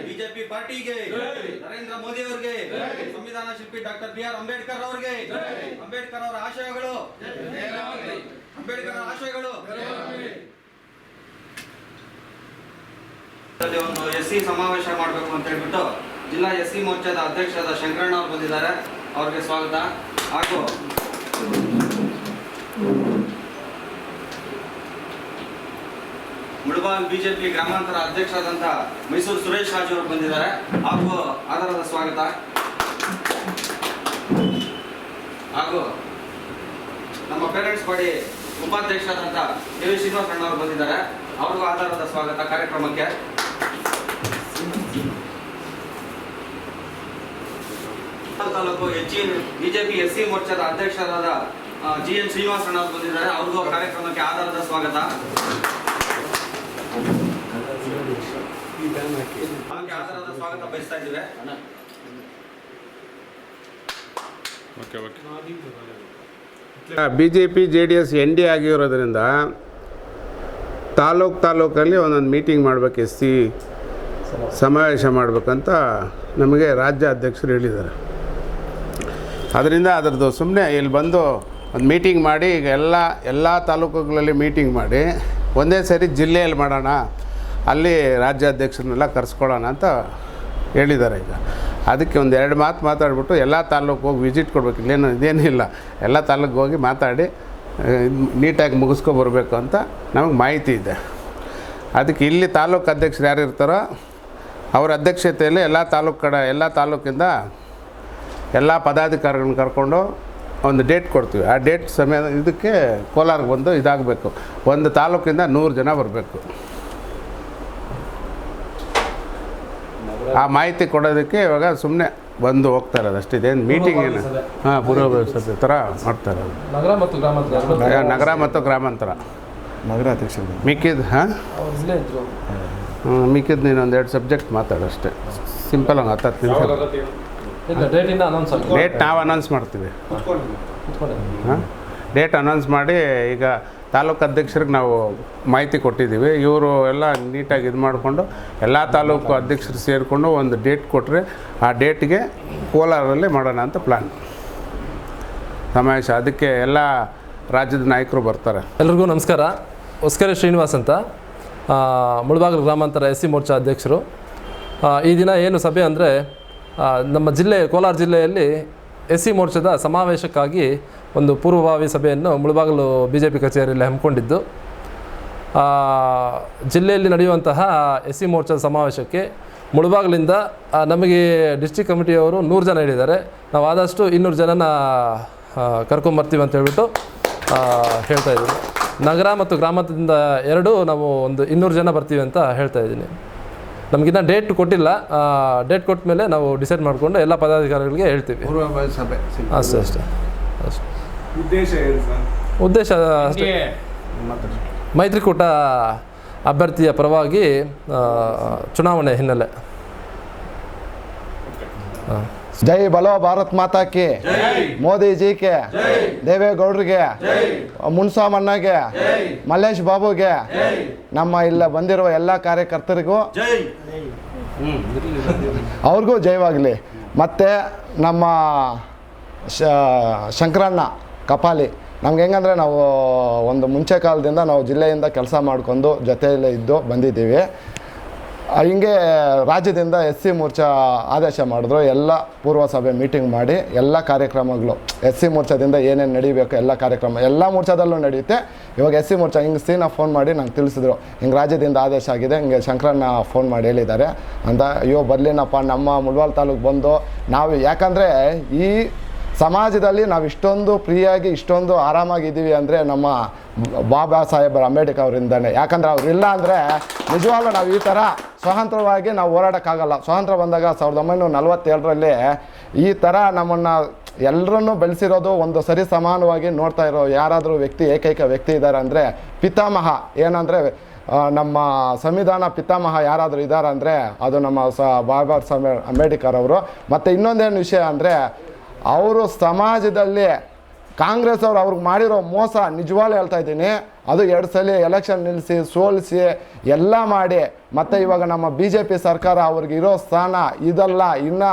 BJP ಪಾರ್ಟಿಗೆ, ನರೇಂದ್ರ ಮೋದಿ ಅವರಿಗೆ, ಸಂವಿಧಾನ ಶಿಲ್ಪಿ ಡಾಕ್ಟರ್ BR ಅಂಬೇಡ್ಕರ್ ಅವರಿಗೆ, ಅಂಬೇಡ್ಕರ್ ಅವರ ಆಶಯಗಳು, ಅಂಬೇಡ್ಕರ್ ಆಶಯಗಳು. ಒಂದು ಎಸ್ಸಿ ಸಮಾವೇಶ ಮಾಡಬೇಕು ಅಂತ ಹೇಳ್ಬಿಟ್ಟು ಜಿಲ್ಲಾ ಎಸ್ಸಿ ಮೋರ್ಚಾದ ಅಧ್ಯಕ್ಷರಾದ ಶಂಕರಣ್ಣ ಅವರು ಬಂದಿದ್ದಾರೆ. ಅವ್ರಿಗೆ ಸ್ವಾಗತ. ಹಾಗೂ ಮುಳಬಾಗಿಲು ಬಿಜೆಪಿ ಗ್ರಾಮಾಂತರ ಅಧ್ಯಕ್ಷರಾದಂಥ ಮೈಸೂರು ಸುರೇಶ್ ರಾಜ್ ಅವರು ಬಂದಿದ್ದಾರೆ. ಹಾಗೂ ಆಧಾರದ ಸ್ವಾಗತ. ಹಾಗೂ ನಮ್ಮ ಪೇರೆಂಟ್ಸ್ ಬಾಡಿ ಉಪಾಧ್ಯಕ್ಷರಾದಂಥ ಕೆ ವಿ ಶ್ರೀನಿವಾಸ ಅಣ್ಣ ಅವರು ಬಂದಿದ್ದಾರೆ. ಅವ್ರಿಗೂ ಆಧಾರದ ಸ್ವಾಗತ ಕಾರ್ಯಕ್ರಮಕ್ಕೆ. ತಾಲೂಕು ಬಿಜೆಪಿ ಎಸ್ಸಿ ಮೋರ್ಚಾದ ಅಧ್ಯಕ್ಷರಾದ GN ಶ್ರೀನಿವಾಸ ಅಣ್ಣ ಅವರು ಬಂದಿದ್ದಾರೆ. ಅವ್ರಿಗೂ ಕಾರ್ಯಕ್ರಮಕ್ಕೆ ಆಧಾರದ ಸ್ವಾಗತ. ಆಧಾರದ ಸ್ವಾಗತ ಬಯಸ್ತಾ ಇದ್ದೀವಿ. BJP JDS ND ಆಗಿರೋದ್ರಿಂದ ತಾಲೂಕಲ್ಲಿ ಒಂದೊಂದು ಮೀಟಿಂಗ್ ಮಾಡಬೇಕು, ಎಸ್ಸಿ ಸಮಾವೇಶ ಮಾಡಬೇಕಂತ ನಮಗೆ ರಾಜ್ಯ ಅಧ್ಯಕ್ಷರು ಹೇಳಿದ್ದಾರೆ. ಅದರಿಂದ ಅದರದ್ದು ಸುಮ್ಮನೆ ಇಲ್ಲಿ ಬಂದು ಒಂದು ಮೀಟಿಂಗ್ ಮಾಡಿ, ಈಗ ಎಲ್ಲ ತಾಲೂಕುಗಳಲ್ಲಿ ಮೀಟಿಂಗ್ ಮಾಡಿ ಒಂದೇ ಸರಿ ಜಿಲ್ಲೆಯಲ್ಲಿ ಮಾಡೋಣ, ಅಲ್ಲಿ ರಾಜ್ಯಾಧ್ಯಕ್ಷರನ್ನೆಲ್ಲ ಕರೆಸ್ಕೊಳ್ಳೋಣ ಅಂತ ಹೇಳಿದ್ದಾರೆ. ಈಗ ಅದಕ್ಕೆ ಒಂದು 2 ಮಾತು ಮಾತಾಡ್ಬಿಟ್ಟು ಎಲ್ಲ ತಾಲೂಕು ಹೋಗಿ ವಿಸಿಟ್ ಕೊಡಬೇಕು. ಇದೇನಿಲ್ಲ, ಎಲ್ಲ ತಾಲೂಕಿಗೆ ಹೋಗಿ ಮಾತಾಡಿ ನೀಟಾಗಿ ಮುಗಿಸ್ಕೊಬರ್ಬೇಕು ಅಂತ ನಮಗೆ ಮಾಹಿತಿ ಇದೆ. ಅದಕ್ಕೆ ಇಲ್ಲಿ ತಾಲೂಕು ಅಧ್ಯಕ್ಷರು ಯಾರು ಇರ್ತಾರೋ ಅವ್ರ ಅಧ್ಯಕ್ಷತೆಯಲ್ಲಿ ಎಲ್ಲ ತಾಲೂಕಿಂದ ಎಲ್ಲ ಪದಾಧಿಕಾರಿಗಳನ್ನ ಕರ್ಕೊಂಡು ಒಂದು ಡೇಟ್ ಕೊಡ್ತೀವಿ. ಆ ಡೇಟ್ ಸಮಯ ಇದಕ್ಕೆ ಕೋಲಾರ್ಗೆ ಬಂದು ಇದಾಗಬೇಕು. ಒಂದು ತಾಲೂಕಿಂದ 100 ಜನ ಬರಬೇಕು. ಆ ಮಾಹಿತಿ ಕೊಡೋದಕ್ಕೆ ಇವಾಗ ಸುಮ್ಮನೆ ಬಂದು ಹೋಗ್ತಾ ಇರೋದು ಅಷ್ಟೇ. ಇದೇನು ಮೀಟಿಂಗ್ ಏನು ಪೂರ್ವಭಾವಿ ಸಭೆ ಥರ ಮಾಡ್ತಾ ಇರೋದು. ನಗರ ಮತ್ತು ಗ್ರಾಮಾಂತರ ನಗರ ಅಧ್ಯಕ್ಷರು ಮಿಕ್ಕಿದ್ದು ಮಿಕ್ಕಿದ್ದು ನೀನೊಂದು 2 ಸಬ್ಜೆಕ್ಟ್ ಮಾತಾಡು ಅಷ್ಟೇ. ಸಿಂಪಲ್ ಹಂಗೆ 10 ನಿಮಿಷ ಡೇಟ್ ನಾವು ಅನೌನ್ಸ್ ಮಾಡ್ತೀವಿ. ಡೇಟ್ ಅನೌನ್ಸ್ ಮಾಡಿ ಈಗ ತಾಲೂಕು ಅಧ್ಯಕ್ಷರಿಗೆ ನಾವು ಮಾಹಿತಿ ಕೊಟ್ಟಿದ್ದೀವಿ. ಇವರು ಎಲ್ಲ ನೀಟಾಗಿ ಇದು ಮಾಡಿಕೊಂಡು ಎಲ್ಲ ತಾಲೂಕು ಅಧ್ಯಕ್ಷರು ಸೇರಿಕೊಂಡು ಒಂದು ಡೇಟ್ ಕೊಟ್ಟರೆ ಆ ಡೇಟ್ಗೆ ಕೋಲಾರಲ್ಲಿ ಮಾಡೋಣ ಅಂತ ಪ್ಲ್ಯಾನ್ ಸಮಾವೇಶ. ಅದಕ್ಕೆ ಎಲ್ಲ ರಾಜ್ಯದ ನಾಯಕರು ಬರ್ತಾರೆ. ಎಲ್ರಿಗೂ ನಮಸ್ಕಾರ. ಹೊಸ್ಕೆರೆ ಶ್ರೀನಿವಾಸ್ ಅಂತ, ಮುಳಬಾಗಿಲು ಗ್ರಾಮಾಂತರ ಎಸ್ಸಿ ಮೋರ್ಚಾ ಅಧ್ಯಕ್ಷರು. ಈ ದಿನ ಏನು ಸಭೆ ಅಂದರೆ, ನಮ್ಮ ಕೋಲಾರ ಜಿಲ್ಲೆಯಲ್ಲಿ ಎಸ್ಸಿ ಮೋರ್ಚಾದ ಸಮಾವೇಶಕ್ಕಾಗಿ ಒಂದು ಪೂರ್ವಭಾವಿ ಸಭೆಯನ್ನು ಮುಳಬಾಗಿಲು BJP ಕಚೇರಿಯಲ್ಲಿ ಹಮ್ಮಿಕೊಂಡಿದ್ದು, ಜಿಲ್ಲೆಯಲ್ಲಿ ನಡೆಯುವಂತಹ ಎಸ್ಸಿ ಮೋರ್ಚಾದ ಸಮಾವೇಶಕ್ಕೆ ಮುಳಬಾಗಿಲಿಂದ ನಮಗೆ ಡಿಸ್ಟ್ರಿಕ್ಟ್ ಕಮಿಟಿಯವರು 100 ಜನ ಹೇಳಿದ್ದಾರೆ. ನಾವು ಆದಷ್ಟು 200 ಜನನ ಕರ್ಕೊಂಬರ್ತೀವಿ ಅಂತ ಹೇಳ್ಬಿಟ್ಟು ಹೇಳ್ತಾಯಿದ್ದೀನಿ. ನಗರ ಮತ್ತು ಗ್ರಾಮಾಂತರದಿಂದ 2 ನಾವು ಒಂದು 200 ಜನ ಬರ್ತೀವಿ ಅಂತ ಹೇಳ್ತಾಯಿದ್ದೀನಿ. ನಮಗಿನ್ನ ಡೇಟ್ ಕೊಟ್ಟಿಲ್ಲ. ಡೇಟ್ ಕೊಟ್ಟ ಮೇಲೆ ನಾವು ಡಿಸೈಡ್ ಮಾಡಿಕೊಂಡು ಎಲ್ಲ ಪದಾಧಿಕಾರಿಗಳಿಗೆ ಹೇಳ್ತೀವಿ. ಪೂರ್ವಭಾವಿ ಸಭೆ ಅಷ್ಟೇ. ಉದ್ದೇಶ ಅಷ್ಟೇ, ಮೈತ್ರಿಕೂಟ ಅಭ್ಯರ್ಥಿಯ ಪರವಾಗಿ ಚುನಾವಣೆ ಹಿನ್ನೆಲೆ. ಜೈ ಬಲೋ ಭಾರತ್ ಮಾತಾ ಕಿ, ಮೋದಿ ಜಿ ಕೆ, ದೇವೇಗೌಡರಿಗೆ, ಮುನ್ಸಾಮಣ್ಣಗೆ, ಮಲ್ಲೇಶ್ ಬಾಬುಗೆ, ನಮ್ಮ ಇಲ್ಲ ಬಂದಿರುವ ಎಲ್ಲ ಕಾರ್ಯಕರ್ತರಿಗೂ ಅವ್ರಿಗೂ ಜಯವಾಗಲಿ. ಮತ್ತು ನಮ್ಮ ಶಂಕರಣ್ಣ ಕಪಾಲಿ, ನಮ್ಗೆ ಹೆಂಗಂದರೆ ನಾವು ಒಂದು ಮುಂಚೆ ಕಾಲದಿಂದ ನಾವು ಜಿಲ್ಲೆಯಿಂದ ಕೆಲಸ ಮಾಡ್ಕೊಂಡು ಜೊತೆಯಲ್ಲೇ ಇದ್ದು ಬಂದಿದ್ದೀವಿ. ಹಿಂಗೆ ರಾಜ್ಯದಿಂದ ಎಸ್ಸಿ ಮೋರ್ಚಾ ಆದೇಶ ಮಾಡಿದ್ರು. ಎಲ್ಲ ಪೂರ್ವ ಸಭೆ ಮೀಟಿಂಗ್ ಮಾಡಿ ಎಲ್ಲ ಕಾರ್ಯಕ್ರಮಗಳು ಎಸ್ಸಿ ಮೋರ್ಚಾದಿಂದ ಏನೇನು ನಡೀಬೇಕು ಎಲ್ಲ ಕಾರ್ಯಕ್ರಮ ಎಲ್ಲ ಮೋರ್ಚಾದಲ್ಲೂ ನಡೆಯುತ್ತೆ. ಇವಾಗ ಎಸ್ಸಿ ಮೋರ್ಚಾ ಹಿಂಗೆ ಸೀನ ಫೋನ್ ಮಾಡಿ ನಂಗೆ ತಿಳಿಸಿದ್ರು, ಹಿಂಗೆ ರಾಜ್ಯದಿಂದ ಆದೇಶ ಆಗಿದೆ, ಹಿಂಗೆ ಶಂಕರಣ್ಣ ಫೋನ್ ಮಾಡಿ ಹೇಳಿದ್ದಾರೆ ಅಂತ. ಅಯ್ಯೋ ಬರ್ಲಿನಪ್ಪ, ನಮ್ಮ ಮುಳಬಾಗಿಲು ತಾಲೂಕು ಬಂದು ನಾವು, ಯಾಕಂದರೆ ಈ ಸಮಾಜದಲ್ಲಿ ನಾವು ಇಷ್ಟೊಂದು ಫ್ರೀಯಾಗಿ ಇಷ್ಟೊಂದು ಆರಾಮಾಗಿದ್ದೀವಿ ಅಂದರೆ ನಮ್ಮ ಬಾಬಾ ಸಾಹೇಬ್ ಅಂಬೇಡ್ಕರ್ ಅವರಿಂದನೇ. ಯಾಕಂದರೆ ಅವರಿಲ್ಲ ಅಂದರೆ ನಿಜವಾಗ್ಲೂ ನಾವು ಈ ಥರ ಸ್ವತಂತ್ರವಾಗಿ ನಾವು ಹೋರಾಡೋಕ್ಕಾಗಲ್ಲ. ಸ್ವಾತಂತ್ರ್ಯ ಬಂದಾಗ 1947ರಲ್ಲಿ ಈ ಥರ ನಮ್ಮನ್ನು ಎಲ್ಲರನ್ನೂ ಬೆಳೆಸಿರೋದು, ಒಂದು ಸರಿ ಸಮಾನವಾಗಿ ನೋಡ್ತಾ ಇರೋ ಯಾರಾದರೂ ಏಕೈಕ ವ್ಯಕ್ತಿ ಇದ್ದಾರೆ ಅಂದರೆ ಪಿತಾಮಹ. ಏನಂದರೆ ನಮ್ಮ ಸಂವಿಧಾನ ಪಿತಾಮಹ ಯಾರಾದರೂ ಇದ್ದಾರೆ ಅಂದರೆ ಅದು ನಮ್ಮ ಬಾಬಾ ಸಾಹೇಬ್ ಅಂಬೇಡ್ಕರ್ ಅವರು. ಮತ್ತು ಇನ್ನೊಂದೇನು ವಿಷಯ ಅಂದರೆ, ಅವರು ಸಮಾಜದಲ್ಲಿ ಕಾಂಗ್ರೆಸ್ ಅವ್ರು ಅವ್ರಿಗೆ ಮಾಡಿರೋ ಮೋಸ ನಿಜವಾಗ್ಲೂ ಹೇಳ್ತಾ ಇದ್ದೀನಿ. ಅದು 2 ಸಲ ಎಲೆಕ್ಷನ್ ನಿಲ್ಲಿಸಿ ಸೋಲಿಸಿ ಎಲ್ಲ ಮಾಡಿ ಮತ್ತು ಇವಾಗ ನಮ್ಮ BJP ಸರ್ಕಾರ ಅವ್ರಿಗೆ ಇರೋ ಸ್ಥಾನ ಇದಲ್ಲ, ಇನ್ನೂ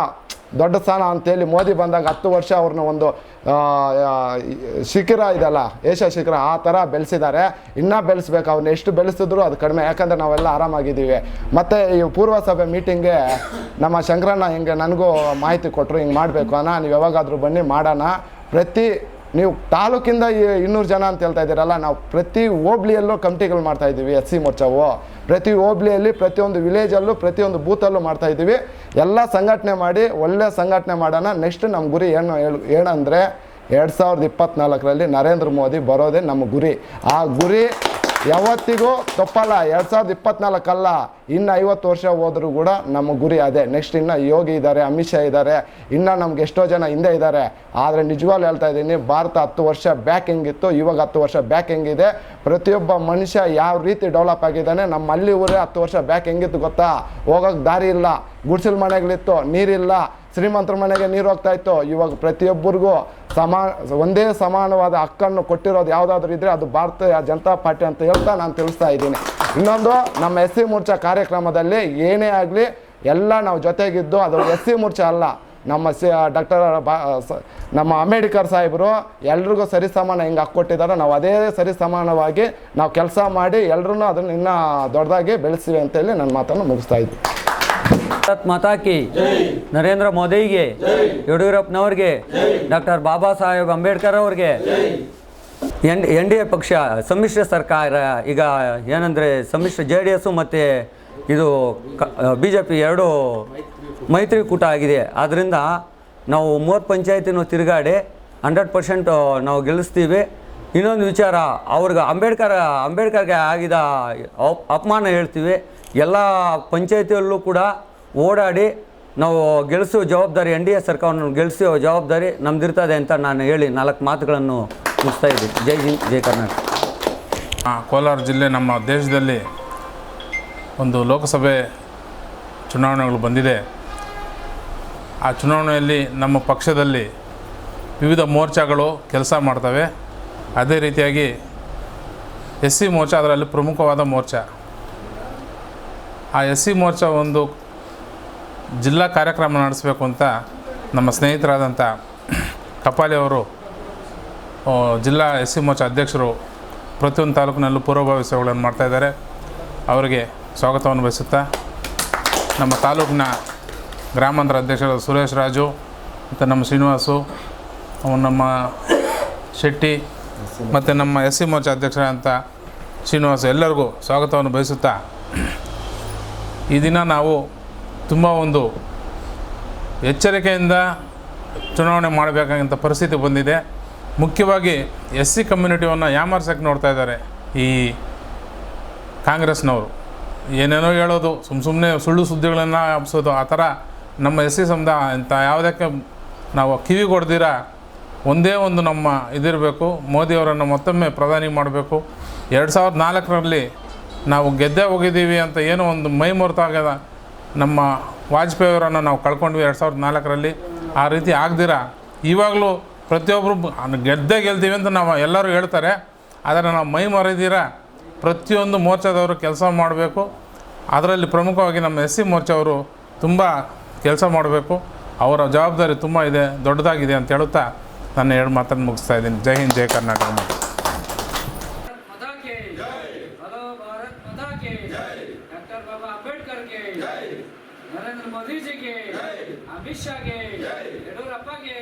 ದೊಡ್ಡ ಸ್ಥಾನ ಅಂತೇಳಿ ಮೋದಿ ಬಂದಾಗ 10 ವರ್ಷ ಅವ್ರನ್ನ ಒಂದು ಶಿಖರ ಇದಲ್ಲ ಏಷ್ಯಾ ಶಿಖರ ಆ ಥರ ಬೆಳೆಸಿದ್ದಾರೆ. ಇನ್ನೂ ಬೆಳೆಸ್ಬೇಕು. ಅವ್ರನ್ನ ಎಷ್ಟು ಬೆಳೆಸಿದ್ರು ಅದು ಕಡಿಮೆ, ಯಾಕಂದರೆ ನಾವೆಲ್ಲ ಆರಾಮಾಗಿದ್ದೀವಿ. ಮತ್ತು ಈ ಪೂರ್ವಸಭೆ ಮೀಟಿಂಗ್ಗೆ ನಮ್ಮ ಶಂಕರಣ್ಣ ಹಿಂಗೆ ನನಗೂ ಮಾಹಿತಿ ಕೊಟ್ಟರು, ಹಿಂಗೆ ಮಾಡಬೇಕು ಅಣ್ಣ, ನೀವು ಯಾವಾಗಾದರೂ ಬನ್ನಿ ಮಾಡೋಣ. ನೀವು ತಾಲೂಕಿಂದ 200 ಜನ ಅಂತ ಹೇಳ್ತಾ ಇದ್ದೀರಲ್ಲ, ನಾವು ಪ್ರತಿ ಹೋಬ್ಳಿಯಲ್ಲೂ ಕಮಿಟಿಗಳು ಮಾಡ್ತಾಯಿದ್ದೀವಿ. SC ಮೋರ್ಚಾವು ಪ್ರತಿ ಹೋಬ್ಳಿಯಲ್ಲಿ ಪ್ರತಿಯೊಂದು ವಿಲೇಜಲ್ಲೂ ಪ್ರತಿಯೊಂದು ಬೂತಲ್ಲೂ ಮಾಡ್ತಾಯಿದ್ದೀವಿ. ಎಲ್ಲ ಸಂಘಟನೆ ಮಾಡಿ ಒಳ್ಳೆ ಸಂಘಟನೆ ಮಾಡೋಣ. ನೆಕ್ಸ್ಟ್ ನಮ್ಮ ಗುರಿ ಏನಂದರೆ 2024ರಲ್ಲಿ ನರೇಂದ್ರ ಮೋದಿ ಬರೋದೇ ನಮ್ಮ ಗುರಿ. ಆ ಗುರಿ ಯಾವತ್ತಿಗೂ ತಪ್ಪಲ್ಲ. 2024 ಅಲ್ಲ, ಇನ್ನು 50 ವರ್ಷ ಹೋದರೂ ಕೂಡ ನಮ್ಮ ಗುರಿ ಅದೇ. ನೆಕ್ಸ್ಟ್ ಇನ್ನು ಯೋಗಿ ಇದ್ದಾರೆ, ಅಮಿತ್ ಶಾ ಇದ್ದಾರೆ, ಇನ್ನು ನಮ್ಗೆ ಎಷ್ಟೋ ಜನ ಹಿಂದೆ ಇದ್ದಾರೆ. ಆದರೆ ನಿಜವಾಗ್ಲೂ ಹೇಳ್ತಾ ಇದ್ದೀನಿ, ಭಾರತ 10 ವರ್ಷ ಬ್ಯಾಕ್ ಹೆಂಗಿತ್ತು, ಇವಾಗ 10 ವರ್ಷ ಬ್ಯಾಕ್ ಹೆಂಗಿದೆ, ಪ್ರತಿಯೊಬ್ಬ ಮನುಷ್ಯ ಯಾವ ರೀತಿ ಡೆವಲಪ್ ಆಗಿದ್ದಾನೆ. ನಮ್ಮ ಅಲ್ಲಿ ಊರೇ 10 ವರ್ಷ ಬ್ಯಾಕ್ ಹೆಂಗಿತ್ತು ಗೊತ್ತಾ? ಹೋಗೋಕ್ಕೆ ದಾರಿ ಇಲ್ಲ, ಗುಡಿಸಲು ಮನೆಗಳಿತ್ತು, ನೀರಿಲ್ಲ, ಶ್ರೀಮಂತರ ಮನೆಗೆ ನೀರು ಹೋಗ್ತಾ ಇತ್ತು. ಇವಾಗ ಪ್ರತಿಯೊಬ್ಬರಿಗೂ ಒಂದೇ ಸಮಾನವಾದ ಹಕ್ಕನ್ನು ಕೊಟ್ಟಿರೋದು ಯಾವುದಾದ್ರೂ ಇದ್ದರೆ ಅದು ಭಾರತೀಯ ಜನತಾ ಪಾರ್ಟಿ ಅಂತ ಹೇಳ್ತಾ ನಾನು ತಿಳಿಸ್ತಾ ಇದ್ದೀನಿ. ಇನ್ನೊಂದು, ನಮ್ಮ SC ಮೋರ್ಚಾ ಕಾರ್ಯಕ್ರಮದಲ್ಲಿ ಏನೇ ಆಗಲಿ ಎಲ್ಲ ನಾವು ಜೊತೆಗಿದ್ದು, ಅದು SC ಮೋರ್ಚಾ ಅಲ್ಲ, ನಮ್ಮ ನಮ್ಮ ಅಂಬೇಡ್ಕರ್ ಸಾಹೇಬರು ಎಲ್ರಿಗೂ ಸರಿಸಮಾನ ಹಿಂಗೆ ಹಾಕ್ಕೊಟ್ಟಿದ್ದಾರೆ. ನಾವು ಅದೇ ಸರಿಸಮಾನವಾಗಿ ನಾವು ಕೆಲಸ ಮಾಡಿ ಎಲ್ಲರೂ ಅದನ್ನು ಇನ್ನೂ ದೊಡ್ಡದಾಗಿ ಬೆಳೆಸ್ತೀವಿ ಅಂತೇಳಿ ನನ್ನ ಮಾತನ್ನು ಮುಗಿಸ್ತಾ ಇದ್ವಿ. ಭಾರತ್ ಮಾತಾ ಕಿ ನರೇಂದ್ರ ಮೋದಿಗೆ, ಯಡಿಯೂರಪ್ಪನವ್ರಿಗೆ, ಡಾಕ್ಟರ್ ಬಾಬಾ ಸಾಹೇಬ್ ಅಂಬೇಡ್ಕರ್ ಅವ್ರಿಗೆ, NDA ಪಕ್ಷ ಸಮ್ಮಿಶ್ರ ಸರ್ಕಾರ ಈಗ ಏನಂದರೆ ಸಮ್ಮಿಶ್ರ JDS ಮತ್ತು ಇದು BJP ಎರಡು ಮೈತ್ರಿಕೂಟ ಆಗಿದೆ. ಆದ್ದರಿಂದ ನಾವು 30 ಪಂಚಾಯತಿನೂ ತಿರುಗಾಡಿ 100% ನಾವು ಗೆಲ್ಲಿಸ್ತೀವಿ. ಇನ್ನೊಂದು ವಿಚಾರ, ಅವ್ರಿಗೆ ಅಂಬೇಡ್ಕರ್ಗೆ ಆಗಿದ ಅಪಮಾನ ಹೇಳ್ತೀವಿ. ಎಲ್ಲ ಪಂಚಾಯತಿಯಲ್ಲೂ ಕೂಡ ಓಡಾಡಿ ನಾವು ಗೆಲ್ಲಿಸೋ ಜವಾಬ್ದಾರಿ, NDA ಸರ್ಕಾರವನ್ನು ಗೆಲ್ಲಿಸೋ ಜವಾಬ್ದಾರಿ ನಮ್ದಿರ್ತದೆ ಅಂತ ನಾನು ಹೇಳಿ 4 ಮಾತುಗಳನ್ನು ಮುಗಿಸ್ತಾ ಇದ್ದೀನಿ. ಜೈ ಹಿಂದ್, ಜೈ ಕರ್ನಾಟಕ. ಕೋಲಾರ ಜಿಲ್ಲೆ ನಮ್ಮ ದೇಶದಲ್ಲಿ ಒಂದು ಲೋಕಸಭೆ ಚುನಾವಣೆಗಳು ಬಂದಿದೆ. ಆ ಚುನಾವಣೆಯಲ್ಲಿ ನಮ್ಮ ಪಕ್ಷದಲ್ಲಿ ವಿವಿಧ ಮೋರ್ಚಾಗಳು ಕೆಲಸ ಮಾಡ್ತವೆ. ಅದೇ ರೀತಿಯಾಗಿ SC ಮೋರ್ಚಾ ಅದರಲ್ಲಿ ಪ್ರಮುಖವಾದ ಮೋರ್ಚಾ. ಆ SC ಮೋರ್ಚಾ ಒಂದು ಜಿಲ್ಲಾ ಕಾರ್ಯಕ್ರಮ ನಡೆಸಬೇಕು ಅಂತ ನಮ್ಮ ಸ್ನೇಹಿತರಾದಂಥ ಕಪಾಲಿ ಅವರು, ಜಿಲ್ಲಾ SC ಮೋರ್ಚಾ ಅಧ್ಯಕ್ಷರು, ಪ್ರತಿಯೊಂದು ತಾಲೂಕಿನಲ್ಲೂ ಪೂರ್ವಭಾವಿ ಸಭೆಗಳನ್ನು ಮಾಡ್ತಾಯಿದ್ದಾರೆ. ಅವರಿಗೆ ಸ್ವಾಗತವನ್ನು ಬಯಸುತ್ತಾ, ನಮ್ಮ ತಾಲೂಕಿನ ಗ್ರಾಮಾಂತರ ಅಧ್ಯಕ್ಷರಾದ ಸುರೇಶ್ ರಾಜು ಮತ್ತು ನಮ್ಮ ಶ್ರೀನಿವಾಸು, ನಮ್ಮ ಶೆಟ್ಟಿ ಮತ್ತು ನಮ್ಮ SC ಮೋರ್ಚಾ ಅಧ್ಯಕ್ಷರಾದಂಥ ಶ್ರೀನಿವಾಸು ಎಲ್ಲರಿಗೂ ಸ್ವಾಗತವನ್ನು ಬಯಸುತ್ತಾ, ಈ ದಿನ ನಾವು ತುಂಬ ಒಂದು ಎಚ್ಚರಿಕೆಯಿಂದ ಚುನಾವಣೆ ಮಾಡಬೇಕಾದಂಥ ಪರಿಸ್ಥಿತಿ ಬಂದಿದೆ. ಮುಖ್ಯವಾಗಿ SC ಕಮ್ಯುನಿಟಿಯನ್ನು ಯಾಮಾರ್ಸೋಕ್ಕೆ ನೋಡ್ತಾ ಇದ್ದಾರೆ ಈ ಕಾಂಗ್ರೆಸ್ನವರು. ಏನೇನೋ ಹೇಳೋದು, ಸುಮ್ಮನೆ ಸುಳ್ಳು ಸುದ್ದಿಗಳನ್ನು ಹಬ್ಸೋದು, ಆ ಥರ ನಮ್ಮ SC ಸಮುದಾಯ ಅಂತ ಯಾವುದಕ್ಕೆ ನಾವು ಕಿವಿ ಕೊಡ್ದಿರ ಒಂದೇ ಒಂದು ನಮ್ಮ ಇದಿರಬೇಕು, ಮೋದಿಯವರನ್ನು ಮತ್ತೊಮ್ಮೆ ಪ್ರಧಾನಿ ಮಾಡಬೇಕು. 2004ರಲ್ಲಿ ನಾವು ಗೆದ್ದೇ ಹೋಗಿದ್ದೀವಿ ಅಂತ ಏನೋ ಒಂದು ಮೈ ಮರೆತಾಗದ ನಮ್ಮ ವಾಜಪೇಯಿಯವರನ್ನು ನಾವು ಕಳ್ಕೊಂಡ್ವಿ 2004ರಲ್ಲಿ. ಆ ರೀತಿ ಆಗದಿರ ಇವಾಗಲೂ ಪ್ರತಿಯೊಬ್ಬರು ಗೆಲ್ತೀವಿ ಅಂತ ನಾವು ಎಲ್ಲರೂ ಹೇಳ್ತಾರೆ. ಆದರೆ ನಾವು ಮೈ ಮರೆದಿರ ಪ್ರತಿಯೊಂದು ಮೋರ್ಚಾದವರು ಕೆಲಸ ಮಾಡಬೇಕು. ಅದರಲ್ಲಿ ಪ್ರಮುಖವಾಗಿ ನಮ್ಮ SC ಮೋರ್ಚಾವರು ತುಂಬ ಕೆಲಸ ಮಾಡಬೇಕು. ಅವರ ಜವಾಬ್ದಾರಿ ತುಂಬ ಇದೆ, ದೊಡ್ಡದಾಗಿದೆ ಅಂತ ಹೇಳುತ್ತಾ ನನ್ನ 2 ಮಾತನ್ನು ಮುಗಿಸ್ತಾ ಇದ್ದೀನಿ. ಜೈ ಹಿಂದ್, ಜೈ ಕರ್ನಾಟಕ. नरेंद्र मोदी जी के, अमित शाह के, येडियूरप्पा के,